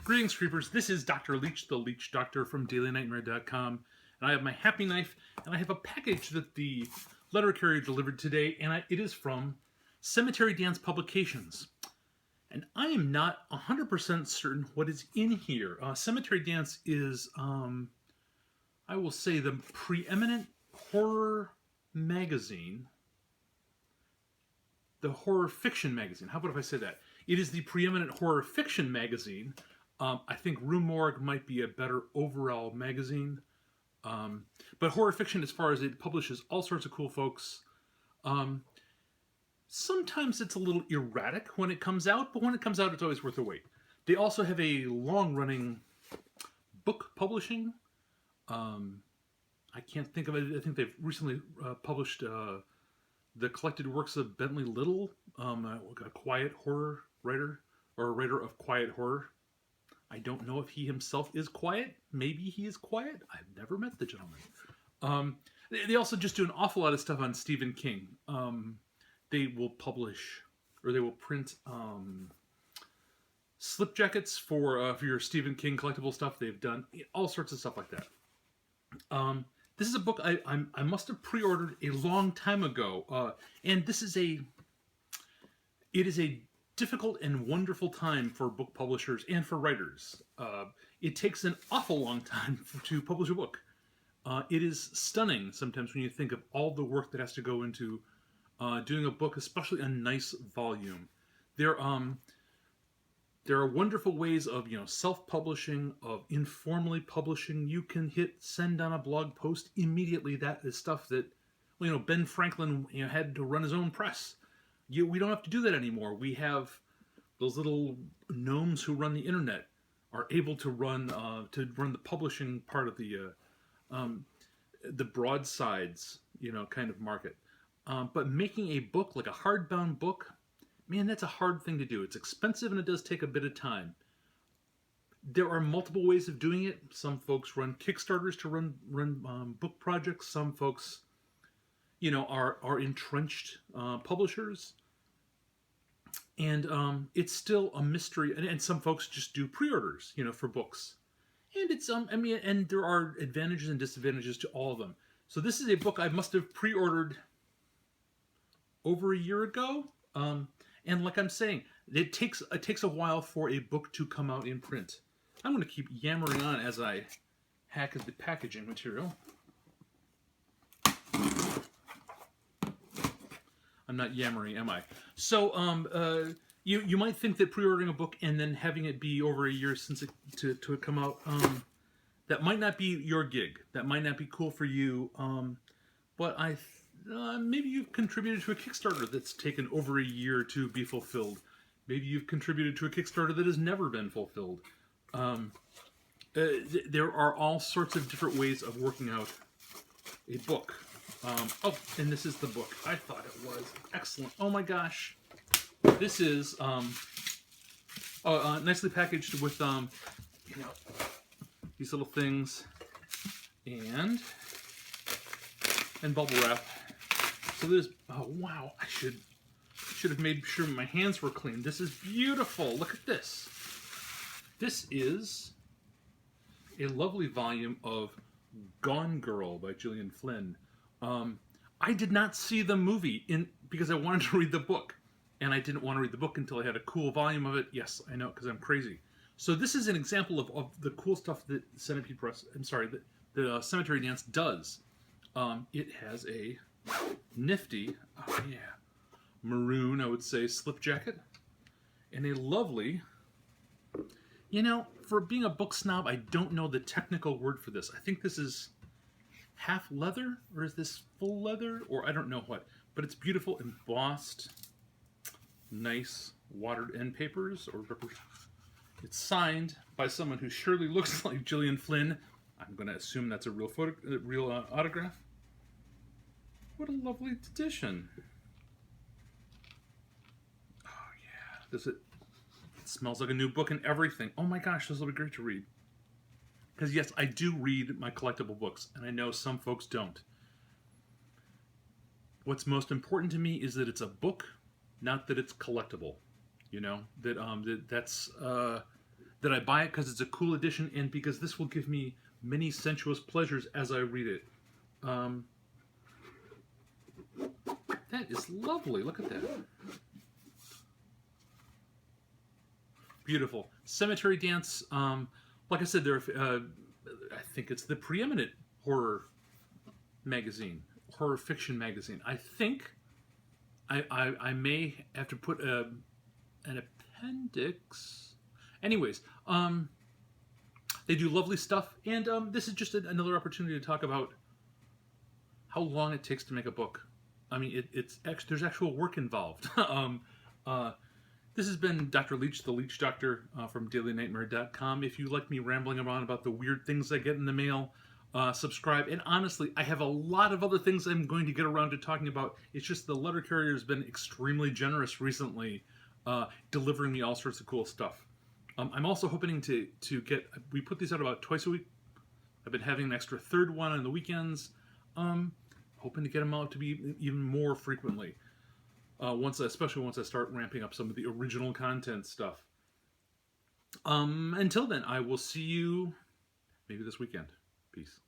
Greetings, creepers. This is Dr. Leech, the Leech Doctor from DailyNightmare.com, and I have my happy knife, and I have a package that the letter carrier delivered today, and it is from Cemetery Dance Publications. And I am not 100% certain what is in here. Cemetery Dance is, I will say, the preeminent horror magazine. The horror fiction magazine. How about if I say that? It is the preeminent horror fiction magazine. I think Rue Morgue might be a better overall magazine. But horror fiction, as far as it publishes all sorts of cool folks. Sometimes it's a little erratic when it comes out, but when it comes out, it's always worth the wait. They also have a long-running book publishing. I can't think of it. I think they've recently published the collected works of Bentley Little, a quiet horror writer, or a writer of quiet horror. I don't know if he himself is quiet. Maybe he is quiet. I've never met the gentleman. They also just do an awful lot of stuff on Stephen King. They will publish, or they will print slip jackets for your Stephen King collectible stuff. They've done all sorts of stuff like that. This is a book I must have pre-ordered a long time ago, and it is a difficult and wonderful time for book publishers and for writers. It takes an awful long time to publish a book. It is stunning sometimes when you think of all the work that has to go into doing a book, especially a nice volume. There are wonderful ways of self-publishing, of informally publishing. You can hit send on a blog post immediately. That is stuff that Ben Franklin had to run his own press. We don't have to do that anymore. We have those little gnomes who run the internet are able to run the publishing part of the broadsides kind of market. But making a book, like a hardbound book, man, that's a hard thing to do. It's expensive and it does take a bit of time. There are multiple ways of doing it. Some folks run Kickstarters to run book projects. Some folks, are entrenched publishers. And it's still a mystery. And some folks just do pre-orders, for books. And it's and there are advantages and disadvantages to all of them. So this is a book I must have pre-ordered over a year ago. And like I'm saying, it takes a while for a book to come out in print. I'm going to keep yammering on as I hack at the packaging material. I'm not yammering, am I? So, you might think that pre-ordering a book and then having it be over a year since to come out, that might not be your gig. That might not be cool for you. But maybe you've contributed to a Kickstarter that's taken over a year to be fulfilled. Maybe you've contributed to a Kickstarter that has never been fulfilled. There are all sorts of different ways of working out a book. And this is the book. I thought it was excellent. Oh my gosh. This is nicely packaged with these little things and bubble wrap. So there's, oh wow, I should have made sure my hands were clean. This is beautiful. Look at this. This is a lovely volume of Gone Girl by Gillian Flynn. I did not see the movie because I wanted to read the book, and I didn't want to read the book until I had a cool volume of it. Yes, I know, because I'm crazy. So this is an example of the cool stuff that Centipede Press, the Cemetery Dance does. It has a nifty, maroon, I would say, slip jacket, and a lovely, for being a book snob, I don't know the technical word for this. I think this is half leather, or is this full leather, or I don't know what, but it's beautiful, embossed, nice watered end papers, or it's signed by someone who surely looks like Gillian Flynn. I'm going to assume that's a real autograph. What a lovely edition. Oh yeah, it smells like a new book and everything. Oh my gosh, this will be great to read. Because yes, I do read my collectible books, and I know some folks don't. What's most important to me is that it's a book, not that it's collectible. That's that I buy it because it's a cool edition and because this will give me many sensuous pleasures as I read it. That is lovely. Look at that. Beautiful. Cemetery Dance. Like I said, I think it's the preeminent horror magazine, horror fiction magazine. I think I may have to put an appendix. Anyways, they do lovely stuff, and this is just another opportunity to talk about how long it takes to make a book. I mean, there's actual work involved. This has been Dr. Leech, the Leech Doctor from DailyNightmare.com. If you like me rambling around about the weird things I get in the mail, subscribe. And honestly, I have a lot of other things I'm going to get around to talking about. It's just the letter carrier has been extremely generous recently, delivering me all sorts of cool stuff. I'm also hoping to get... We put these out about twice a week. I've been having an extra third one on the weekends. Hoping to get them out to be even more frequently. Especially once I start ramping up some of the original content stuff. Until then, I will see you maybe this weekend. Peace.